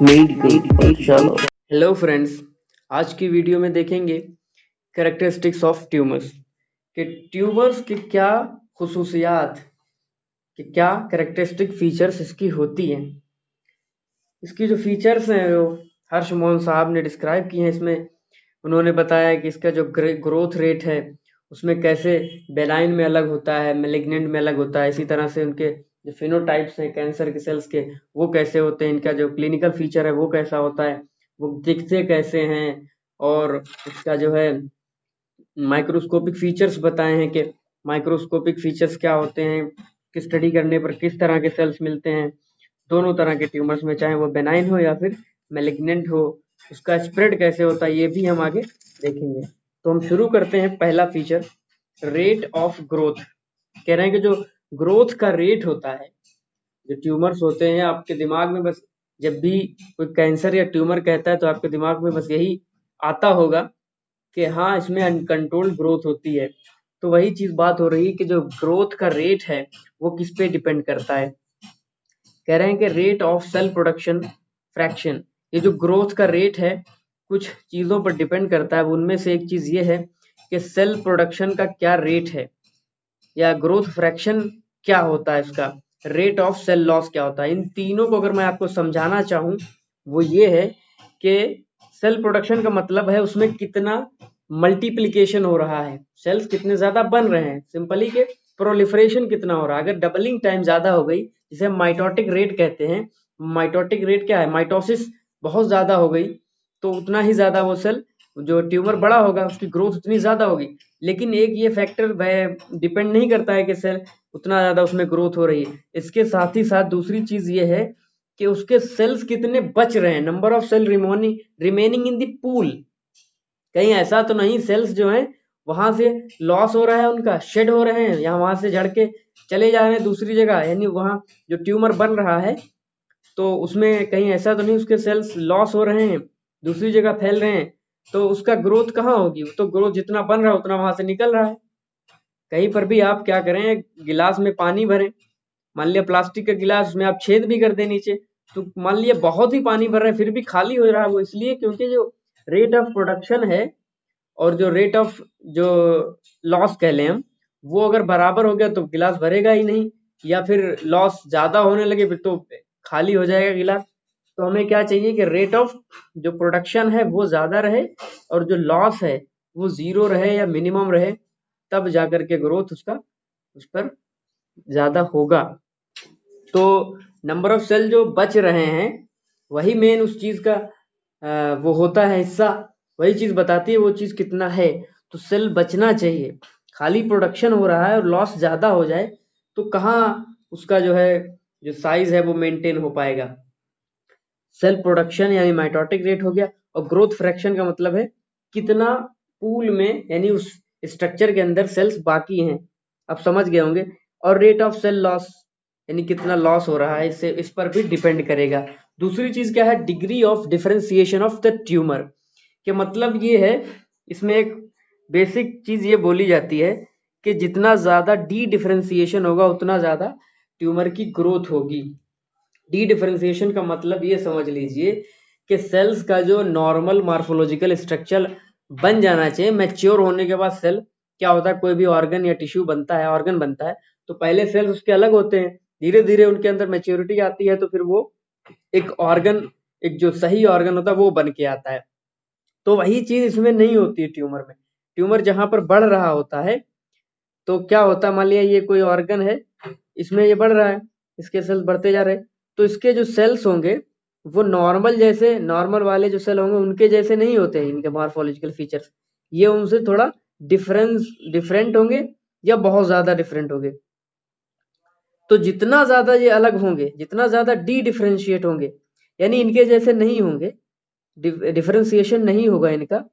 Medical पाठशाला। Hello friends, आज की वीडियो में देखेंगे कैरेक्टरिस्टिक्स ऑफ ट्यूमर्स कि ट्यूमर्स की क्या खुसूसियात कि क्या कैरेक्टरिस्टिक फीचर्स इसकी होती हैं। इसकी जो फीचर्स हैं वो हर्ष मोहन साहब ने डिस्क्राइब किए हैं। इसमें उन्होंने बताया कि इसका जो ग्रोथ रेट है उसमें कैसे बेनाइन में अलग होता है, मेलिग्नेंट में अलग होता है। इसी तरह से उनके जो फिनोटाइप्स हैं कैंसर के सेल्स के वो कैसे होते हैं, इनका जो क्लिनिकल फीचर है वो कैसा होता है, वो दिखते कैसे हैं, और इसका जो है माइक्रोस्कोपिक फीचर्स बताए हैं कि माइक्रोस्कोपिक फीचर्स क्या होते हैं, कि स्टडी करने पर किस तरह के सेल्स मिलते हैं दोनों तरह के ट्यूमर्स में, चाहे वो बेनाइन हो या फिर मेलिग्नेंट हो। उसका स्प्रेड कैसे होता है ये भी हम आगे देखेंगे। तो हम शुरू करते हैं। पहला फीचर रेट ऑफ ग्रोथ। कह रहे हैं कि जो ग्रोथ का रेट होता है, जो ट्यूमर्स होते हैं आपके दिमाग में, बस जब भी कोई कैंसर या ट्यूमर कहता है तो आपके दिमाग में बस यही आता होगा कि हाँ इसमें अनकंट्रोल्ड ग्रोथ होती है। तो वही चीज बात हो रही है कि जो ग्रोथ का रेट है वो किस पे डिपेंड करता है। कह रहे हैं कि rate of cell production fraction, ये जो ग्रोथ का रेट है कुछ चीजों पर डिपेंड करता है। उनमें से एक चीज ये है कि सेल प्रोडक्शन का क्या रेट है, या ग्रोथ फ्रैक्शन क्या होता है, इसका रेट ऑफ सेल लॉस क्या होता है। इन तीनों को अगर मैं आपको समझाना चाहूँ वो ये है कि सेल प्रोडक्शन का मतलब है उसमें कितना मल्टीप्लिकेशन हो रहा है, सेल्स कितने ज्यादा बन रहे हैं, सिंपली के प्रोलिफरेशन कितना हो रहा है। अगर डबलिंग टाइम ज्यादा हो गई, जिसे हम माइटोटिक रेट कहते हैं, माइटोटिक रेट क्या है, माइटोसिस बहुत ज्यादा हो गई तो उतना ही ज्यादा वो सेल, जो ट्यूमर बड़ा होगा उसकी ग्रोथ उतनी ज्यादा होगी। लेकिन एक ये फैक्टर वह डिपेंड नहीं करता है कि सेल उतना ज्यादा उसमें ग्रोथ हो रही है। इसके साथ ही साथ दूसरी चीज ये है कि उसके सेल्स कितने बच रहे हैं, number of cell remaining in the pool. कहीं ऐसा तो नहीं सेल्स जो हैं वहां से लॉस हो रहा है, उनका शेड हो रहे हैं, या वहां से झड़ के चले जा रहे हैं दूसरी जगह, यानी वहां जो ट्यूमर बन रहा है तो उसमें कहीं ऐसा तो नहीं उसके सेल्स लॉस हो रहे हैं दूसरी जगह फैल रहे हैं, तो उसका ग्रोथ कहाँ होगी। तो ग्रोथ जितना बन रहा है उतना वहां से निकल रहा है। कहीं पर भी आप क्या करें, गिलास में पानी भरें, मान लिया प्लास्टिक का गिलास में आप छेद भी कर दें नीचे, तो मान लिया बहुत ही पानी भर रहा है फिर भी खाली हो रहा है। वो इसलिए क्योंकि जो रेट ऑफ प्रोडक्शन है और जो रेट ऑफ जो लॉस कह लें हम, वो अगर बराबर हो गया तो गिलास भरेगा ही नहीं, या फिर लॉस ज्यादा होने लगे फिर तो खाली हो जाएगा गिलास। तो हमें क्या चाहिए कि रेट ऑफ जो प्रोडक्शन है वो ज्यादा रहे और जो लॉस है वो जीरो रहे या मिनिमम रहे, तब जाकर के ग्रोथ उसका उस पर ज्यादा होगा। तो नंबर ऑफ सेल जो बच रहे हैं वही मेन उस चीज का वो होता है हिस्सा, वही चीज बताती है वो चीज कितना है। तो सेल बचना चाहिए, खाली प्रोडक्शन हो रहा है और लॉस ज्यादा हो जाए तो कहाँ उसका जो है जो साइज है वो मेंटेन हो पाएगा। सेल प्रोडक्शन यानी माइटोटिक रेट हो गया, और ग्रोथ फ्रैक्शन का मतलब है कितना पूल में यानी उस स्ट्रक्चर के अंदर सेल्स बाकी हैं, आप समझ गए होंगे। और रेट ऑफ सेल लॉस यानी कितना लॉस हो रहा है, इससे इस पर भी डिपेंड करेगा। दूसरी चीज क्या है, degree of differentiation of the tumour के मतलब ये है, इसमें एक बेसिक चीज ये बोली जाती है कि जितना ज्यादा डी डिफरेंशिएशन होगा उतना ज्यादा ट्यूमर की ग्रोथ होगी। डी डिफरेंशिएशन का मतलब ये समझ लीजिए कि सेल्स का जो नॉर्मल मार्फोलॉजिकल स्ट्रक्चर बन जाना चाहिए। मैच्योर होने के बाद सेल क्या होता है, कोई भी ऑर्गन या टिश्यू बनता है, ऑर्गन बनता है तो पहले सेल्स उसके अलग होते हैं, धीरे धीरे उनके अंदर मैच्योरिटी आती है तो फिर वो एक ऑर्गन, एक जो सही ऑर्गन होता है वो बन के आता है। तो वही चीज इसमें नहीं होती है ट्यूमर में। ट्यूमर जहां पर बढ़ रहा होता है तो क्या होता है, मान लिया ये कोई ऑर्गन है, इसमें ये बढ़ रहा है, इसके सेल्स बढ़ते जा रहे हैं, तो इसके जो सेल्स होंगे वो नॉर्मल जैसे नॉर्मल वाले जो सेल होंगे उनके जैसे नहीं होते हैं, इनके मॉर्फोलॉजिकल फीचर्स ये उनसे थोड़ा डिफरेंट होंगे या बहुत ज्यादा डिफरेंट होंगे। तो जितना ज्यादा ये अलग होंगे, जितना ज्यादा डी डिफरेंशिएट होंगे, यानी इनके जैसे नहीं होंगे, डिफरेंशिएशन नहीं होगा इनका,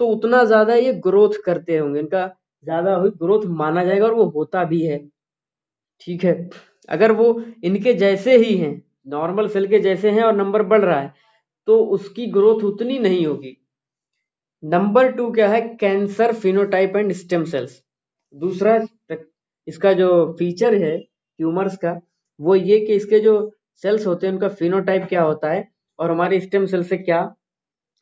तो उतना ज्यादा ये ग्रोथ करते होंगे, इनका ज्यादा ग्रोथ माना जाएगा और वो होता भी है। ठीक है, अगर वो इनके जैसे ही हैं, नॉर्मल सेल के जैसे हैं और नंबर बढ़ रहा है तो उसकी ग्रोथ उतनी नहीं होगी। नंबर 2 क्या है, cancer phenotype and stem cells. दूसरा इसका जो फीचर है ट्यूमर्स का वो ये कि इसके जो सेल्स होते हैं उनका फिनोटाइप क्या होता है और हमारे स्टेम सेल से क्या,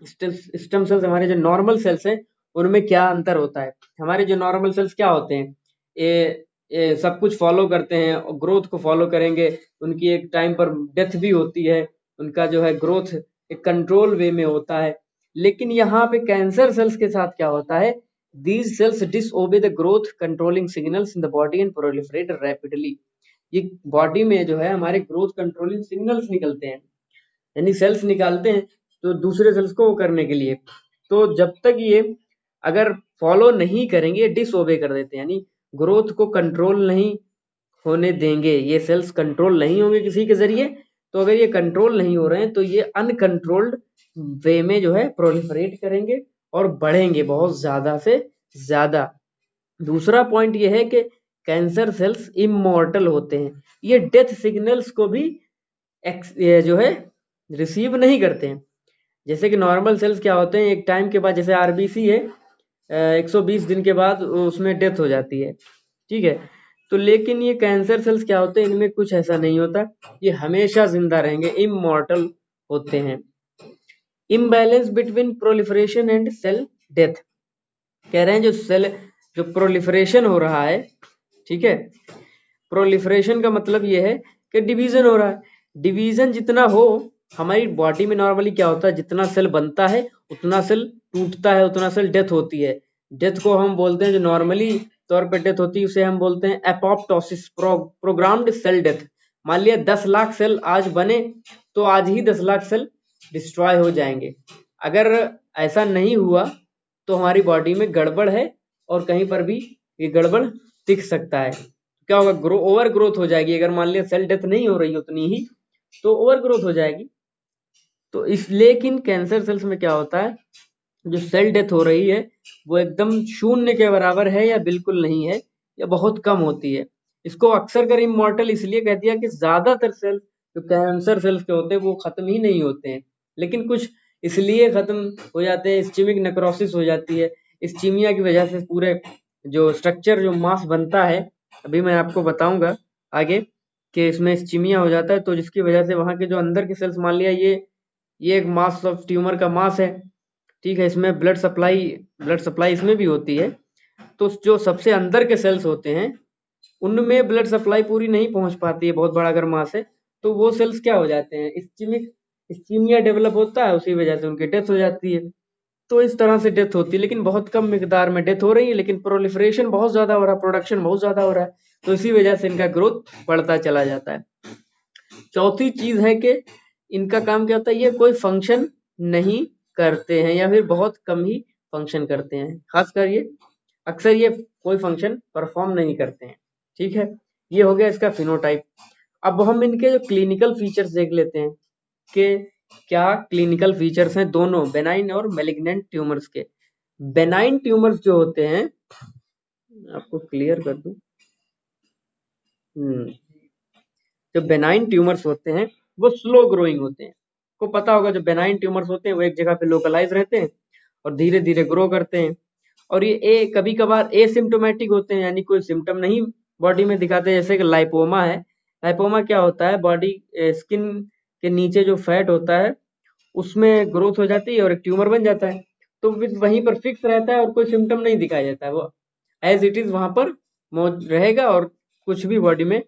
स्टेम सेल्स हमारे जो नॉर्मल सेल्स हैं उनमें क्या अंतर होता है। हमारे जो नॉर्मल सेल्स क्या होते हैं, ये सब कुछ फॉलो करते हैं और ग्रोथ को फॉलो करेंगे, उनकी एक टाइम पर डेथ भी होती है, उनका जो है ग्रोथ एक कंट्रोल वे में होता है। लेकिन यहाँ पे कैंसर सेल्स के साथ क्या होता है, these cells disobey the growth controlling signals in the body and proliferate rapidly। ये बॉडी में जो है हमारे ग्रोथ कंट्रोलिंग सिग्नल्स निकलते हैं, यानी सेल्स निकालते हैं तो दूसरे सेल्स को वो करने के लिए। तो जब तक ये अगर फॉलो नहीं करेंगे, डिसओबे कर देते हैं, यानी ग्रोथ को कंट्रोल नहीं होने देंगे, ये सेल्स कंट्रोल नहीं होंगे किसी के जरिए। तो अगर ये कंट्रोल नहीं हो रहे हैं तो ये अनकंट्रोल्ड वे में जो है प्रोलिफरेट करेंगे और बढ़ेंगे बहुत ज्यादा से ज्यादा। दूसरा पॉइंट ये है कि कैंसर सेल्स इमॉर्टल होते हैं, ये डेथ सिग्नल्स को भी ये जो है रिसीव नहीं करते हैं। जैसे कि नॉर्मल सेल्स क्या होते हैं, एक टाइम के बाद, जैसे आरबीसी है 120 दिन के बाद उसमें डेथ हो जाती है, ठीक है। तो लेकिन ये कैंसर सेल्स क्या होते हैं, इनमें कुछ ऐसा नहीं होता, ये हमेशा जिंदा रहेंगे, इमॉर्टल होते हैं। Imbalance between proliferation and cell death, कह रहे हैं जो प्रोलिफरेशन हो रहा है, ठीक है, प्रोलिफरेशन का मतलब ये है कि डिवीजन हो रहा है। डिवीजन जितना हो, हमारी बॉडी में नॉर्मली क्या होता है, जितना सेल बनता है उतना सेल टूटता है, उतना सेल डेथ होती है। डेथ को हम बोलते हैं, जो नॉर्मली तौर पे डेथ होती है उसे हम बोलते हैं एपोप्टोसिस, प्रोग्राम्ड सेल डेथ। मान लिया 10 लाख सेल आज बने तो आज ही 10 लाख सेल डिस्ट्रॉय हो जाएंगे। अगर ऐसा नहीं हुआ तो हमारी बॉडी में गड़बड़ है और कहीं पर भी ये गड़बड़ दिख सकता है। क्या होगा, ओवर ग्रोथ हो जाएगी। अगर मान लिया सेल डेथ नहीं हो रही उतनी ही तो ओवर ग्रोथ हो जाएगी। तो इस लेकिन कैंसर सेल्स में क्या होता है, जो सेल डेथ हो रही है वो एकदम शून्य के बराबर है या बिल्कुल नहीं है या बहुत कम होती है। इसको अक्सर कर इमॉर्टल इसलिए कह दिया कि ज्यादातर सेल जो कैंसर सेल्स के होते हैं वो खत्म ही नहीं होते हैं, लेकिन कुछ इसलिए खत्म हो जाते हैं, इस्कीमिक नेक्रोसिस हो जाती है। इस्कीमिया की वजह से पूरे जो स्ट्रक्चर, जो मास बनता है, अभी मैं आपको बताऊंगा आगे कि इसमें इस्कीमिया हो जाता है, तो जिसकी वजह से वहां के जो अंदर के सेल्स, मान लिया ये एक मास ऑफ ट्यूमर का मास है, ठीक है, इसमें ब्लड सप्लाई इसमें भी होती है। तो जो सबसे अंदर के सेल्स होते हैं उनमें ब्लड सप्लाई पूरी नहीं पहुंच पाती है, बहुत बड़ा अगर मास है तो वो सेल्स क्या हो जाते हैं, इस्कीमिया डेवलप होता है, उसी वजह से उनकी डेथ हो जाती है। तो इस तरह से डेथ होती है, लेकिन बहुत कम मिकदार में डेथ हो रही है, लेकिन प्रोलिफरेशन बहुत ज्यादा हो रहा है, प्रोडक्शन बहुत ज्यादा हो रहा है, तो इसी वजह से इनका ग्रोथ बढ़ता चला जाता है। चौथी चीज है कि इनका काम क्या होता है, ये कोई फंक्शन नहीं करते हैं या फिर बहुत कम ही फंक्शन करते हैं, खासकर ये अक्सर ये कोई फंक्शन परफॉर्म नहीं करते हैं, ठीक है। ये हो गया इसका फिनोटाइप। अब हम इनके जो क्लिनिकल फीचर्स देख लेते हैं कि क्या क्लिनिकल फीचर्स हैं दोनों बेनाइन और मैलिग्नेंट ट्यूमर्स के। बेनाइन ट्यूमर्स जो होते हैं, आपको क्लियर कर दूं, जो बेनाइन ट्यूमर्स होते हैं वो स्लो ग्रोइंग होते हैं। को पता होगा जो बेनाइन ट्यूमर्स होते हैं वो एक जगह पे लोकलाइज रहते हैं और धीरे धीरे ग्रो करते हैं। और ये कभी कभार एसिम्टोमेटिक होते हैं, यानी कोई सिम्टम नहीं बॉडी में दिखाते, जैसे कि लाइपोमा है। लाइपोमा क्या होता है, बॉडी स्किन के नीचे जो फैट होता है उसमें ग्रोथ हो जाती है और एक ट्यूमर बन जाता है, तो वहीं पर फिक्स रहता है और कोई सिम्टम नहीं दिखाया जाता है, वो एज इट इज वहां पर रहेगा और कुछ भी बॉडी में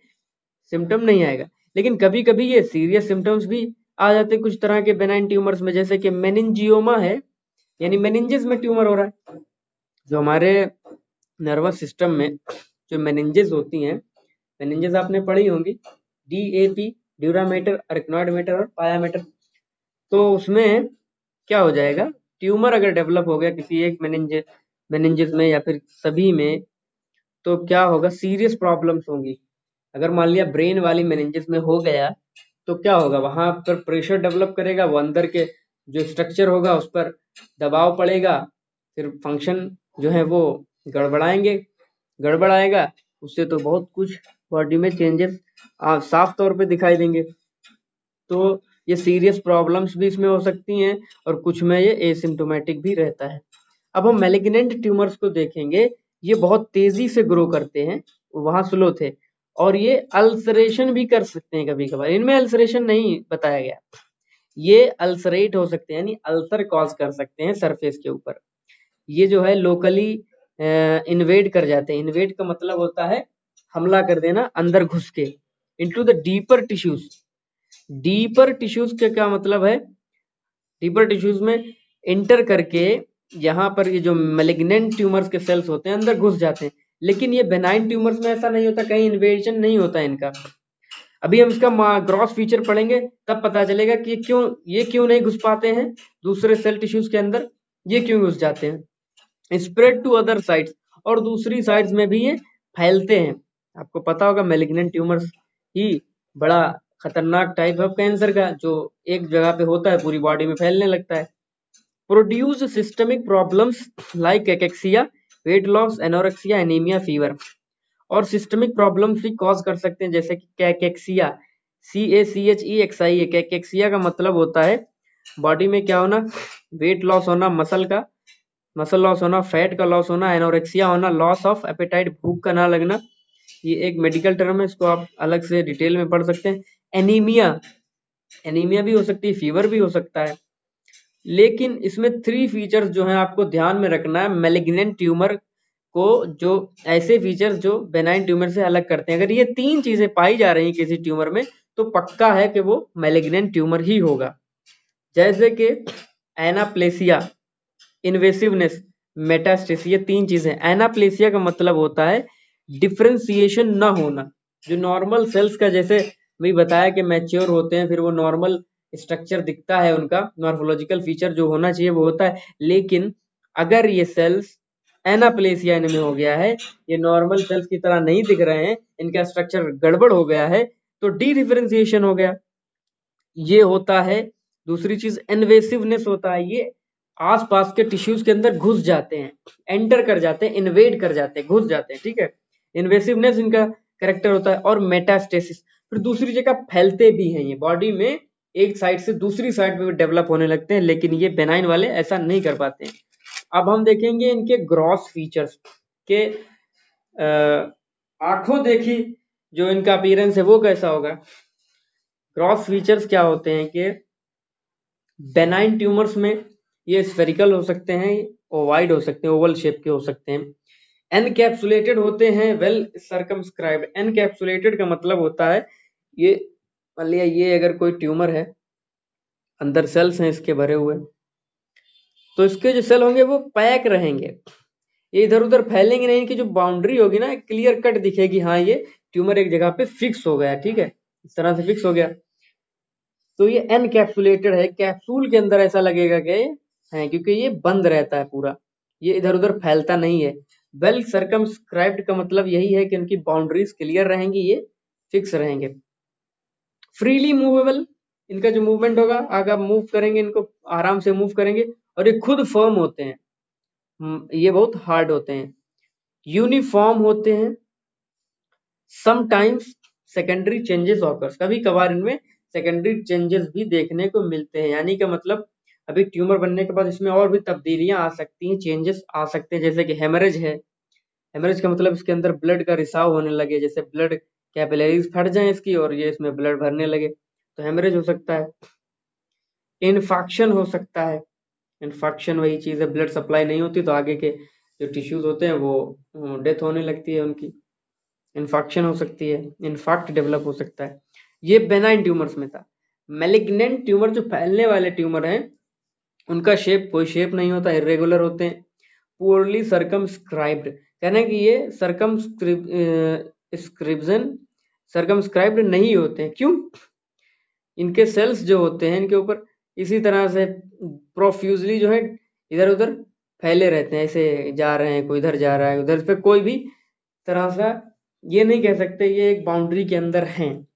सिम्टम नहीं आएगा। लेकिन कभी कभी ये सीरियस सिम्टम्स भी आ जाते हैं कुछ तरह के बेनाइन ट्यूमर्स में, जैसे कि मेनिंजियोमा है, यानी मेनिंजेस में ट्यूमर हो रहा है। जो हमारे नर्वस सिस्टम में जो मेनिंजेस होती हैं, मेनिंजेस आपने पढ़ी होंगी, DAP, ड्यूरामेटर, अरिकनॉइड और पायामेटर। तो उसमें क्या हो जाएगा, ट्यूमर अगर डेवलप हो गया किसी एक मेनिंजेस में या फिर सभी में, तो क्या होगा, सीरियस प्रॉब्लम्स होंगी। अगर मान लिया ब्रेन वाली मेनिंजेस में हो गया तो क्या होगा, वहां पर प्रेशर डेवलप करेगा, वो अंदर के जो स्ट्रक्चर होगा उस पर दबाव पड़ेगा, फिर फंक्शन जो है वो गड़बड़ आएगा, उससे तो बहुत कुछ बॉडी में चेंजेस साफ तौर पे दिखाई देंगे। तो ये सीरियस प्रॉब्लम्स भी इसमें हो सकती हैं और कुछ में ये एसिम्टोमेटिक भी रहता है। अब हम मैलिग्नेंट ट्यूमर्स को देखेंगे, ये बहुत तेजी से ग्रो करते हैं, वहां स्लो थे, और ये अल्सरेशन भी कर सकते हैं कभी कभार, इनमें अल्सरेशन नहीं बताया गया। ये अल्सरेट हो सकते हैं, यानी अल्सर कॉज कर सकते हैं सरफेस के ऊपर। ये जो है लोकली इन्वेड कर जाते हैं। इन्वेड का मतलब होता है हमला कर देना अंदर घुस के, into the deeper tissues. Deeper tissues का क्या मतलब है? डीपर टिश्यूज में इंटर करके यहाँ पर ये जो मैलिग्नेंट ट्यूमर्स के सेल्स होते हैं अंदर घुस जाते हैं। लेकिन ये बेनाइन ट्यूमर्स में ऐसा नहीं होता, कहीं इन्वेजन नहीं होता इनका। अभी हम इसका ग्रॉस फीचर पढ़ेंगे तब पता चलेगा कि ये क्यों नहीं घुस पाते हैं दूसरे सेल टिश्यूज के अंदर, ये क्यों घुस जाते हैं। स्प्रेड टू अदर साइड्स, और दूसरी साइड्स में भी ये फैलते हैं। आपको पता होगा मैलिग्नेंट ट्यूमर्स ही बड़ा खतरनाक टाइप ऑफ कैंसर का, जो एक जगह पे होता है पूरी बॉडी में फैलने लगता है। Produce systemic problems like cachexia, weight loss, anorexia, anaemia, fever. और सिस्टमिक प्रॉब्लम्स भी कॉज कर सकते हैं, जैसे कि कैकेक्सिया, CACHEXIA। कैकेक्सिया का मतलब होता है बॉडी में क्या होना, वेट लॉस होना, मसल लॉस होना, फैट का लॉस होना, एनोरेक्सिया होना, लॉस ऑफ एपेटाइट, भूख का ना लगना। ये एक मेडिकल टर्म है, इसको आप अलग से डिटेल में पढ़ सकते हैं। एनीमिया भी हो सकती है, फीवर भी हो सकता है। लेकिन इसमें 3 फीचर्स जो है आपको ध्यान में रखना है मैलिग्नेंट ट्यूमर को, जो ऐसे फीचर्स जो बेनाइन ट्यूमर से अलग करते हैं। अगर ये 3 चीजें पाई जा रही हैं किसी ट्यूमर में, तो पक्का है कि वो मैलिग्नेंट ट्यूमर ही होगा। जैसे कि एनाप्लेसिया, इन्वेसिवनेस, मेटास्टेसिस, ये 3 चीजें। एनाप्लेसिया का मतलब होता है डिफरेंशिएशन न होना। जो नॉर्मल सेल्स का, जैसे भी बताया कि मैच्योर होते हैं, फिर वो नॉर्मल स्ट्रक्चर दिखता है, उनका मॉर्फोलॉजिकल फीचर जो होना चाहिए वो होता है। लेकिन अगर ये सेल्स एनाप्लेसिया इनमें हो गया है, ये नॉर्मल सेल्स की तरह नहीं दिख रहे हैं, इनका स्ट्रक्चर गड़बड़ हो गया है, तो डी डिफरेंशिएशन हो गया, ये होता है। दूसरी चीज इन्वेसिवनेस होता है, ये आसपास के टिश्यूज के अंदर घुस जाते हैं, एंटर कर जाते हैं, इन्वेड कर जाते हैं, घुस जाते हैं, ठीक है। इन्वेसिवनेस इनका करेक्टर होता है। और मेटास्टेसिस, फिर दूसरी जगह फैलते भी हैं ये बॉडी में, एक साइड से दूसरी साइड में डेवलप होने लगते हैं, लेकिन ये बेनाइन वाले ऐसा नहीं कर पाते हैं। अब हम देखेंगे इनके ग्रॉस फीचर्स के, आंखों देखी जो इनका अपीयरेंस है वो कैसा होगा। ग्रॉस फीचर्स क्या होते हैं कि बेनाइन ट्यूमर्स में ये स्फेरिकल हो सकते हैं, ओवाइड हो सकते हैं, ओवल शेप के हो सकते हैं। एनकैप्सुलेटेड होते हैं, वेल सर्कमस्क्राइब्ड। एनकैप्सुलेटेड का मतलब होता है, ये मान लिया ये अगर कोई ट्यूमर है, अंदर सेल्स हैं इसके भरे हुए, तो इसके जो सेल होंगे वो पैक रहेंगे, ये इधर उधर फैलेंगे नहीं। इनकी जो बाउंड्री होगी ना क्लियर कट दिखेगी, हाँ ये ट्यूमर एक जगह पे फिक्स हो गया, ठीक है, इस तरह से फिक्स हो गया। तो ये एनकैप्सुलेटेड है, कैप्सूल के अंदर ऐसा लगेगा कि है, क्योंकि ये बंद रहता है पूरा, ये इधर उधर फैलता नहीं है। वेल सर्कमस्क्राइब्ड का मतलब यही है कि उनकी बाउंड्रीज क्लियर रहेंगी, ये फिक्स रहेंगे। फ्रीली मूवेबल, इनका जो मूवमेंट होगा, अगर मूव करेंगे इनको आराम से मूव करेंगे, और ये खुद फर्म होते हैं, ये बहुत हार्ड होते हैं। यूनिफॉर्म होते हैं। समटाइम्स सेकेंडरी चेंजेस ऑकर्स, कभी कभार इनमें सेकेंडरी चेंजेस भी देखने को मिलते हैं, यानी कि मतलब अभी ट्यूमर बनने के बाद इसमें और भी तब्दीलियां आ सकती हैं, चेंजेस आ सकते हैं। जैसे कि हेमरेज है, हेमरेज का मतलब इसके अंदर ब्लड का रिसाव होने लगे, जैसे ब्लड कैपिलरीज फट जाए इसकी और ये इसमें ब्लड भरने लगे, तो हेमरेज हो सकता है। इन्फेक्शन हो सकता है, इन्फेक्शन वही चीज है, ब्लड सप्लाई नहीं होती तो आगे के जो टिश्यूज होते हैं वो डेथ होने लगती है उनकी, इन्फेक्शन हो सकती है, इन्फेक्ट डेवलप हो सकता है। ये बेनाइन ट्यूमर्स में था। मैलिग्नेंट ट्यूमर जो फैलने वाले ट्यूमर हैं, उनका शेप कोई शेप नहीं होता, इरेगुलर होते हैं। पुअरली सर्कमस्क्राइब्ड, कहना कि ये सर्कमस्क्राइब्ड नहीं होते हैं। क्यों? इनके सेल्स जो होते हैं इनके ऊपर इसी तरह से प्रोफ्यूजली जो है इधर उधर फैले रहते हैं, ऐसे जा रहे हैं, कोई इधर जा रहा है उधर पे, कोई भी तरह से ये नहीं कह सकते ये एक बाउंड्री के अंदर हैं।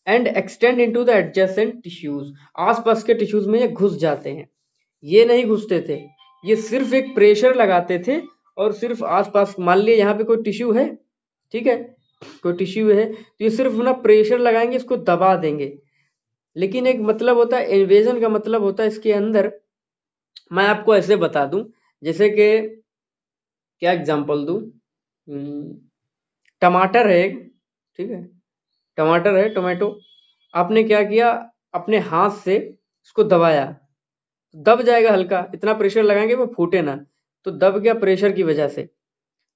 And extend into the adjacent tissues, आसपास के टिश्यूज में ये घुस जाते हैं। ये नहीं घुसते थे, ये सिर्फ एक प्रेशर लगाते थे, और सिर्फ आसपास, मान लिया यहाँ पे कोई टिश्यू है, ठीक है, कोई टिश्यू है, तो ये सिर्फ ना प्रेशर लगाएंगे, इसको दबा देंगे। लेकिन एक मतलब होता है इन्वेजन का, मतलब होता है इसके अंदर, मैं आपको ऐसे बता दूं, जैसे कि क्या एग्जांपल दूं, टमाटर है एक, ठीक है, टमाटर है, टोमेटो, आपने क्या किया, अपने हाथ से उसको दबाया, दब जाएगा हल्का, इतना प्रेशर लगाएंगे वो फूटे ना, तो दब गया प्रेशर की वजह से।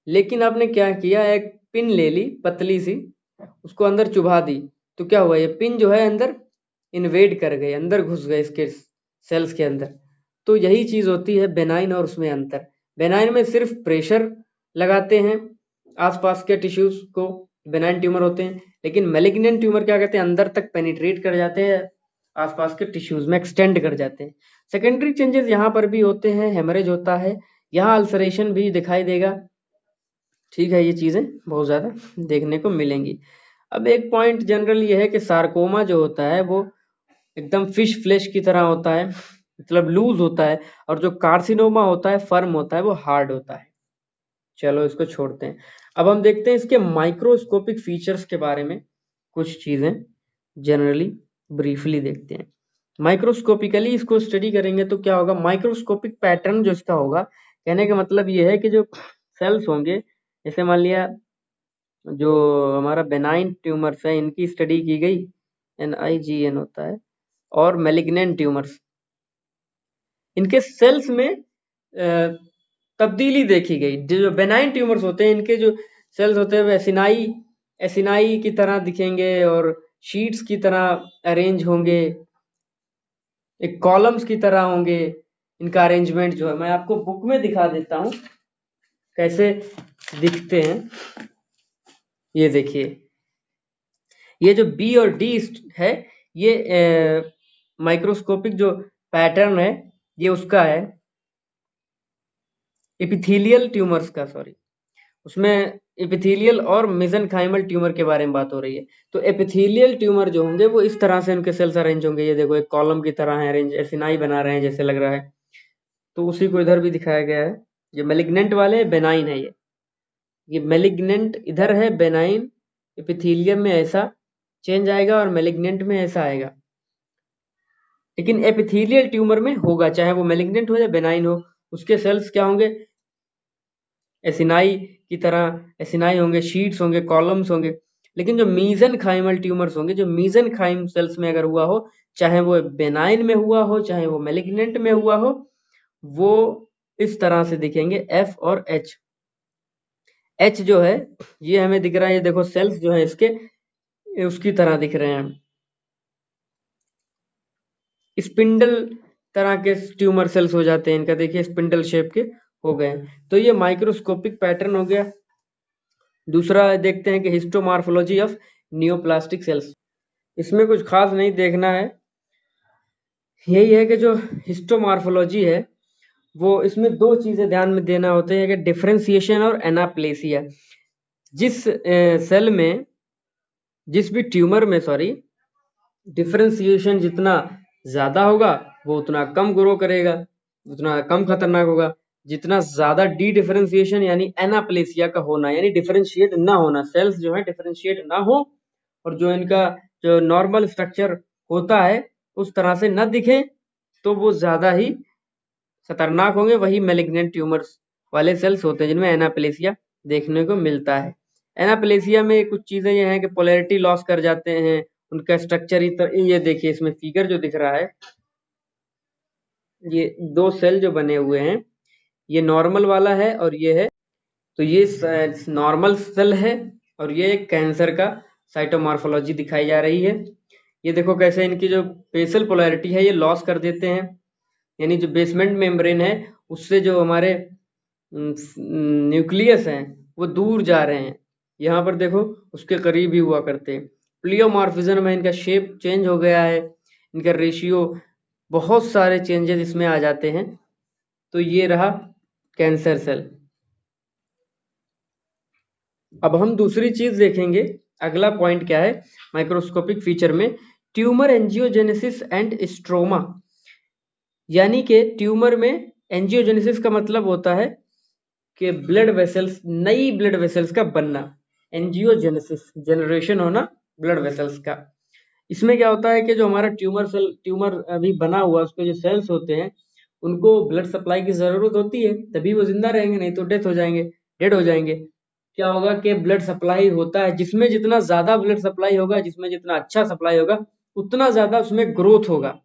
लेकिन आपने क्या किया, एक पिन ले ली पतली सी, उसको अंदर चुभा दी, तो क्या हुआ, ये पिन जो है अंदर इन्वेड कर गए, अंदर घुस गए इसके सेल्स के अंदर। तो यही चीज होती है बेनाइन और उसमें अंतर। बेनाइन में सिर्फ प्रेशर लगाते हैं आसपास के टिश्यूज को, बेनाइन ट्यूमर होते हैं। लेकिन मैलिग्नेंट ट्यूमर क्या कहते हैं, अंदर तक पेनिट्रेट कर जाते हैं, आसपास के टिश्यूज में एक्सटेंड कर जाते हैं। सेकेंडरी चेंजेस यहाँ पर भी होते हैं, हेमरेज होता है, यहाँ अल्सरेशन भी दिखाई देगा। ठीक है, ये चीजें बहुत ज्यादा देखने को मिलेंगी। अब एक पॉइंट जनरल ये है कि सार्कोमा जो होता है वो एकदम फिश फ्लेश की तरह होता है, मतलब लूज होता है, और जो कार्सिनोमा होता है फर्म होता है, वो हार्ड होता है। चलो इसको छोड़ते हैं। अब हम देखते हैं इसके माइक्रोस्कोपिक फीचर्स के बारे में, कुछ चीजें जनरली ब्रीफली देखते हैं। माइक्रोस्कोपिकली इसको स्टडी करेंगे तो क्या होगा, माइक्रोस्कोपिक पैटर्न जो इसका होगा, कहने का मतलब ये है कि जो सेल्स होंगे, जैसे मान लिया जो हमारा बेनाइन ट्यूमर्स है इनकी स्टडी की गई, NIGN होता है, और मैलिग्नेंट ट्यूमर्स, इनके सेल्स में तब्दीली देखी गई। जो बेनाइन ट्यूमर्स होते हैं इनके जो सेल्स होते हैं वो एसिनाई की तरह दिखेंगे और शीट्स की तरह अरेंज होंगे, एक कॉलम्स की तरह होंगे। इनका अरेंजमेंट जो है मैं आपको बुक में दिखा देता हूँ कैसे दिखते हैं। ये देखिए, ये जो B और D है, ये माइक्रोस्कोपिक जो पैटर्न है ये उसका है एपिथेलियल ट्यूमर्स का, सॉरी, उसमें एपिथेलियल और मेसेनकाइमल ट्यूमर के बारे में बात हो रही है। तो एपिथेलियल ट्यूमर जो होंगे वो इस तरह से उनके सेल्स अरेंज होंगे, ये देखो एक कॉलम की तरह है अरेंज, एसिनाई बना रहे हैं जैसे लग रहा है। तो उसी को इधर भी दिखाया गया है। जो मैलिग्नेंट वाले बेनाइन है, ये मैलिग्नेंट इधर है, बेनाइन एपिथेलियम में ऐसा चेंज आएगा और मैलिग्नेंट में ऐसा आएगा। लेकिन एपिथेलियल ट्यूमर में होगा, चाहे वो मैलिग्नेंट हो या बेनाइन हो, उसके सेल्स क्या होंगे, एसिनाई की तरह एसिनाई होंगे, शीट्स होंगे, कॉलम्स होंगे। लेकिन जो मीजनकाइमल ट्यूमर्स होंगे, जो मीजनकाइम सेल्स में अगर हुआ हो, चाहे वो बेनाइन में हुआ हो चाहे वो मैलिग्नेंट में हुआ हो, वो इस तरह से दिखेंगे, F और H जो है ये हमें दिख रहा है, ये देखो सेल्स जो है इसके उसकी तरह दिख रहे हैं, स्पिंडल तरह के ट्यूमर सेल्स हो जाते हैं इनका, देखिए स्पिंडल शेप के हो गए। तो ये माइक्रोस्कोपिक पैटर्न हो गया। दूसरा देखते हैं कि हिस्टोमॉर्फोलॉजी ऑफ नियोप्लास्टिक सेल्स। इसमें कुछ खास नहीं देखना है, यही है कि जो हिस्टोमॉर्फोलॉजी है वो, इसमें दो चीजें ध्यान में देना होते हैं कि डिफरेंशिएशन और एनाप्लेसिया। जिस सेल में, जिस भी ट्यूमर में सॉरी, डिफरेंशिएशन जितना ज्यादा होगा वो उतना कम ग्रो करेगा, उतना कम खतरनाक होगा। जितना ज्यादा डी डिफरेंशिएशन यानी एनाप्लेसिया का होना, यानी डिफरेंशिएट ना होना, सेल्स जो है डिफरेंशिएट ना हो और जो इनका जो नॉर्मल स्ट्रक्चर होता है उस तरह से न दिखे, तो वो ज्यादा ही खतरनाक होंगे। वही मैलिग्नेंट ट्यूमर्स वाले सेल्स होते हैं जिनमें एनाप्लेसिया देखने को मिलता है। एनाप्लेसिया में कुछ चीजें ये हैं कि पोलैरिटी लॉस कर जाते हैं, उनका स्ट्रक्चर ये देखिए इसमें फिगर जो दिख रहा है, ये दो सेल जो बने हुए हैं, ये नॉर्मल वाला है और ये है, तो ये नॉर्मल सेल है और ये एक कैंसर का साइटोमॉर्फोलॉजी दिखाई जा रही है। ये देखो कैसे इनकी जो बेसल पोलैरिटी है ये लॉस कर देते हैं, यानी जो बेसमेंट मेम्ब्रेन है उससे जो हमारे न्यूक्लियस हैं वो दूर जा रहे हैं। यहाँ पर देखो उसके करीब ही हुआ करते हैं। प्लियोमॉर्फिज्म में इनका शेप चेंज हो गया है, इनका रेशियो, बहुत सारे चेंजेस इसमें आ जाते हैं। तो ये रहा कैंसर सेल। अब हम दूसरी चीज देखेंगे, अगला पॉइंट क्या है माइक्रोस्कोपिक फीचर में, ट्यूमर एंजियोजेनेसिस एंड स्ट्रोमा। यानी कि ट्यूमर में एंजियोजेनेसिस का मतलब होता है कि ब्लड वेसल्स, नई ब्लड वेसल्स का बनना, एंजियोजेनेसिस जनरेशन होना ब्लड वेसल्स का। इसमें क्या होता है कि जो हमारा ट्यूमर अभी बना हुआ उसके जो सेल्स होते हैं उनको ब्लड सप्लाई की जरूरत होती है, तभी वो जिंदा रहेंगे, नहीं तो डेड हो जाएंगे। क्या होगा कि ब्लड सप्लाई होता है, जिसमें जितना ज्यादा ब्लड सप्लाई होगा, जिसमें जितना अच्छा सप्लाई होगा, उतना ज्यादा उसमें ग्रोथ होगा।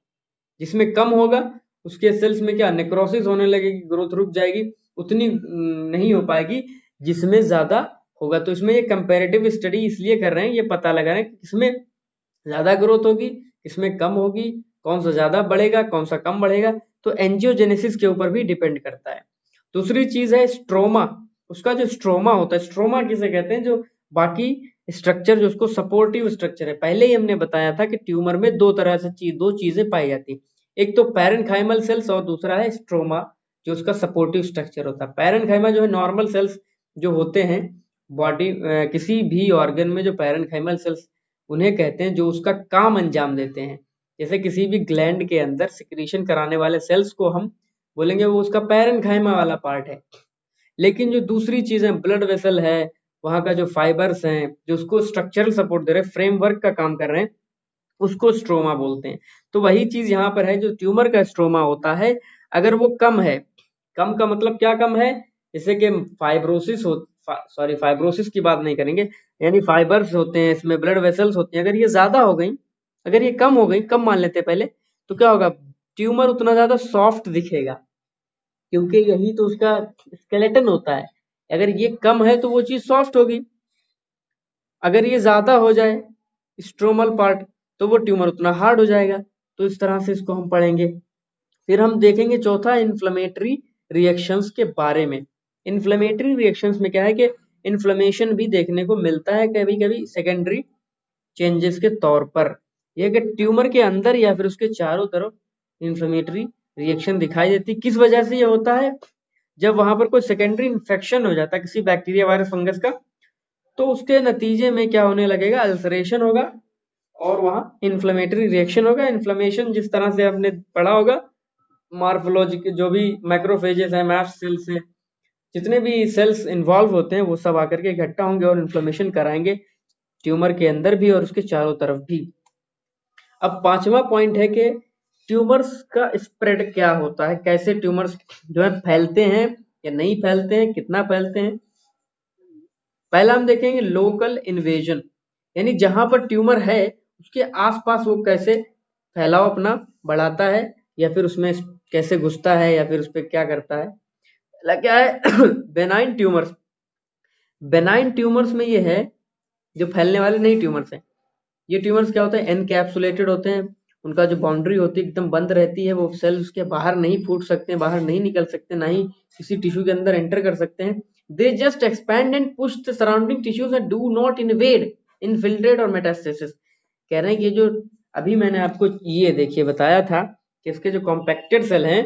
जिसमें कम होगा उसके सेल्स में क्या नेक्रोसिस होने लगेगी, ग्रोथ रुक जाएगी, उतनी नहीं हो पाएगी जिसमें ज्यादा होगा। तो इसमें ये कंपैरेटिव स्टडी इसलिए कर रहे हैं, ये पता लगा रहे हैं कि किसमें ज्यादा ग्रोथ होगी, किसमें कम होगी, कौन सा ज्यादा बढ़ेगा, कौन सा कम बढ़ेगा। तो एंजियोजेनेसिस के ऊपर भी डिपेंड करता है। दूसरी चीज है स्ट्रोमा। उसका जो स्ट्रोमा होता है, स्ट्रोमा किसे कहते हैं, जो बाकी स्ट्रक्चर जो उसको सपोर्टिव स्ट्रक्चर है। पहले ही हमने बताया था कि ट्यूमर में दो तरह से दो चीजें पाई जाती है, एक तो पैरेनकाइमल सेल्स और दूसरा है स्ट्रोमा जो उसका सपोर्टिव स्ट्रक्चर होता है। पैरेनकाइमा जो है नॉर्मल सेल्स जो होते हैं बॉडी किसी भी ऑर्गन में, जो पैरेनकाइमल सेल्स उन्हें कहते हैं जो उसका काम अंजाम देते हैं। जैसे किसी भी ग्लैंड के अंदर सिक्रीशन कराने वाले सेल्स को हम बोलेंगे वो उसका पैरेनकाइमा वाला पार्ट है। लेकिन जो दूसरी चीजें ब्लड वेसल है, वहां का जो फाइबर्स हैं जो उसको स्ट्रक्चरल सपोर्ट दे रहे हैं, फ्रेमवर्क का काम कर रहे हैं, उसको स्ट्रोमा बोलते हैं। तो वही चीज यहाँ पर है, जो ट्यूमर का स्ट्रोमा होता है अगर वो कम है, कम का मतलब क्या कम है, जैसे कि फाइब्रोसिस हो, सॉरी फाइब्रोसिस की बात नहीं करेंगे, यानी फाइबर्स होते हैं इसमें, ब्लड वेसल्स होती हैं, अगर ये ज्यादा हो गई, अगर ये कम हो गई, कम मान लेते हैं पहले, तो क्या होगा, ट्यूमर उतना ज्यादा सॉफ्ट दिखेगा, क्योंकि यही तो उसका स्केलेटन होता है। अगर ये कम है तो वो चीज सॉफ्ट होगी, अगर ये ज्यादा हो जाए स्ट्रोमल पार्ट तो वो ट्यूमर उतना हार्ड हो जाएगा। तो इस तरह से इसको हम पढ़ेंगे। फिर हम देखेंगे चौथा इन्फ्लेमेटरी रिएक्शंस के बारे में। इन्फ्लेमेटरी रिएक्शंस में क्या है कि इन्फ्लेमेशन भी देखने को मिलता है कभी कभी सेकेंडरी चेंजेस के तौर पर। यह कि ट्यूमर के अंदर या फिर उसके चारों तरफ इन्फ्लेमेटरी रिएक्शन दिखाई देती। किस वजह से ये होता है, जब वहां पर कोई सेकेंडरी इन्फेक्शन हो जाता है किसी बैक्टीरिया वायरस फंगस का, तो उसके नतीजे में क्या होने लगेगा, अल्सरेशन होगा और वहां इन्फ्लेमेटरी रिएक्शन होगा। इन्फ्लेमेशन जिस तरह से आपने पढ़ा होगा, मार्फोलॉजी के जो भी मैक्रोफेजेस हैं, मैस्ट सेल्स हैं, जितने भी सेल्स इन्वॉल्व होते हैं वो सब आकर के इकट्ठा होंगे और इन्फ्लेमेशन कराएंगे ट्यूमर के अंदर भी और उसके चारों तरफ भी। अब पांचवा पॉइंट है कि ट्यूमर्स का स्प्रेड क्या होता है, कैसे ट्यूमर्स जो है फैलते हैं या नहीं फैलते हैं, कितना फैलते हैं। पहला हम देखेंगे लोकल इन्वेजन, यानी जहां पर ट्यूमर है उसके आसपास वो कैसे फैलाव अपना बढ़ाता है या फिर उसमें कैसे घुसता है या फिर उस पर क्या करता है। पहला क्या है बेनाइन ट्यूमर्स। बेनाइन ट्यूमर्स में ये है जो फैलने वाले नहीं ट्यूमर्स हैं। ये ट्यूमर्स क्या होते हैं, एनकैप्सुलेटेड होते हैं, उनका जो बाउंड्री होती है एकदम बंद रहती है, वो सेल्स उसके बाहर नहीं फूट सकते, बाहर नहीं निकल सकते, ना ही किसी टिश्यू के अंदर एंटर कर सकते हैं। They just expand and push the surrounding tissues and do not invade, infiltrate और मेटास्टेसिस। कह रहे हैं कि जो अभी मैंने आपको ये देखिए बताया था कि इसके जो कॉम्पैक्टेड सेल हैं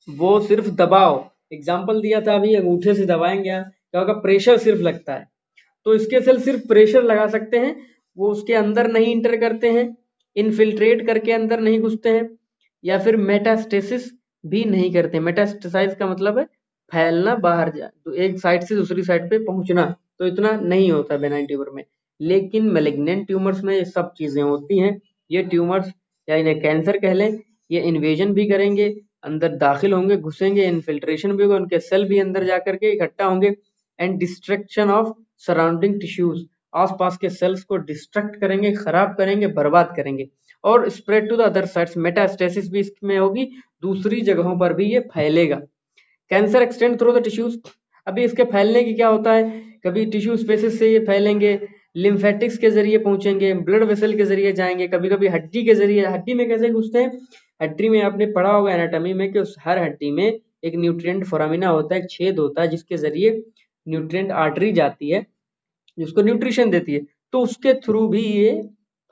वो सिर्फ दबाव, एग्जाम्पल दिया था अभी, अंगूठे से दबाएंगे क्या होगा, प्रेशर सिर्फ लगता है। तो इसके सेल सिर्फ प्रेशर लगा सकते हैं, वो उसके अंदर नहीं इंटर करते हैं, इनफिल्ट्रेट करके अंदर नहीं घुसते हैं, या फिर मेटास्टेसिस भी नहीं करते। मेटास्टेसाइज का मतलब है फैलना, बाहर जा, तो एक साइड से दूसरी साइड पे पहुंचना, तो इतना नहीं होता बेनाइन ट्यूमर में। लेकिन मेलिग्नेंट ट्यूमर्स में ये सब चीजें होती हैं। ये ट्यूमर्स या इन्हें कैंसर कह लें, ये इन्वेजन भी करेंगे, अंदर दाखिल होंगे, घुसेंगे, इनफिल्ट्रेशन भी होगा, उनके सेल भी अंदर जाकर के इकट्ठा होंगे, and destruction of surrounding tissues, आसपास के सेल्स को डिस्ट्रक्ट करेंगे, खराब करेंगे, बर्बाद करेंगे, और spread to the other sides, metastasis भी इसमें होगी, दूसरी जगहों पर भी ये फैलेगा। Cancer extend through the tissues. अभी इसके फैलने की क्या होता है, कभी टिश्यू स्पेसिस से ये फैलेंगे, लिम्फेटिक्स के जरिए पहुंचेंगे, ब्लड वेसल के जरिए जाएंगे, कभी कभी हड्डी के जरिए। हड्डी में कैसे घुसते हैं, हड्डी में आपने पढ़ा होगा एनाटॉमी में कि उस हर हड्डी में एक न्यूट्रिएंट फोरामिना होता है, एक छेद होता है जिसके जरिए न्यूट्रिएंट आर्टरी जाती है जिसको न्यूट्रिशन देती है, तो उसके थ्रू भी ये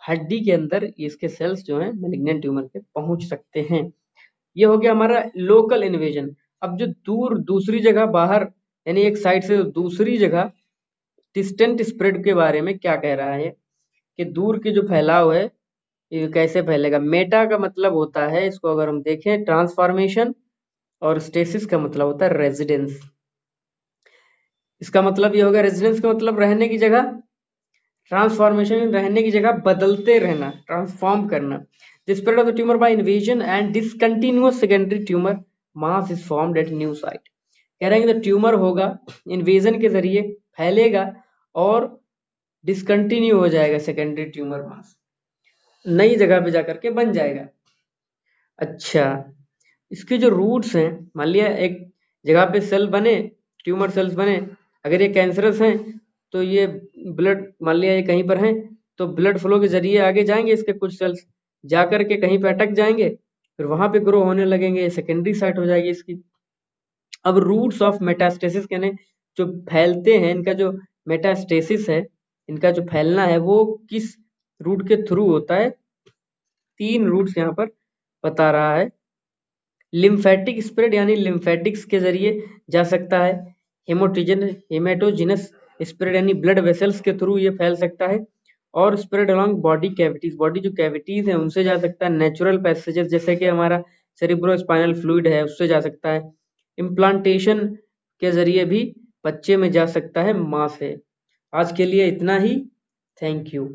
हड्डी के अंदर इसके सेल्स जो हैं मैलिग्नेंट ट्यूमर के पहुंच सकते हैं। ये हो गया हमारा लोकल इन्वेजन। अब जो दूर दूसरी जगह बाहर, यानी एक साइड से दूसरी जगह डिस्टेंट स्प्रेड के बारे में क्या कह रहा है कि दूर की जो फैलाव है ये कैसे फैलेगा। मेटा का मतलब होता है, इसको अगर हम देखें, ट्रांसफॉर्मेशन, और स्टेसिस का मतलब होता है रेजिडेंस। इसका मतलब ये होगा, रेजिडेंस का मतलब रहने की जगह, ट्रांसफॉर्मेशन रहने की जगह बदलते रहना, ट्रांसफॉर्म करना। The spread of the tumour by invasion and discontinuous secondary tumour mass is formed at new site. कह रहे हैं कि ट्यूमर होगा, इन्वेजन के जरिए फैलेगा और डिसकंटिन्यू हो जाएगा सेकेंडरी ट्यूमर मास, नई जगह पे जाकर के बन जाएगा। अच्छा, इसके जो रूट्स हैं, मान लिया एक जगह पे सेल बने, ट्यूमर सेल्स बने, अगर ये कैंसरस हैं तो ये ब्लड, मान लिया ये कहीं पर हैं तो ब्लड फ्लो के जरिए आगे जाएंगे इसके कुछ सेल्स, जा करके कहीं पे अटक जाएंगे, फिर वहां पे ग्रो होने लगेंगे, सेकेंडरी साइट हो जाएगी इसकी। अब रूट्स ऑफ मेटास्टेसिस यानी जो फैलते हैं, इनका जो मेटास्टेसिस है, इनका जो फैलना है वो किस रूट के थ्रू होता है? 3 रूट्स यहाँ पर बता रहा है। लिम्फेटिक स्प्रेड यानी लिम्फेटिक्स के जरिए जा सकता है। हेमेटोजिनस स्प्रेड यानी ब्लड वेसल्स के थ्रू ये फैल सकता है। और spread along body cavities, body जो कैविटीज है उनसे जा सकता है। नेचुरल पैसेजेस जैसे कि हमारा सेरिब्रोस्पाइनल फ्लूइड है उससे जा सकता है। इम्प्लांटेशन के जरिए भी बच्चे में जा सकता है, मां से। आज के लिए इतना ही। Thank you.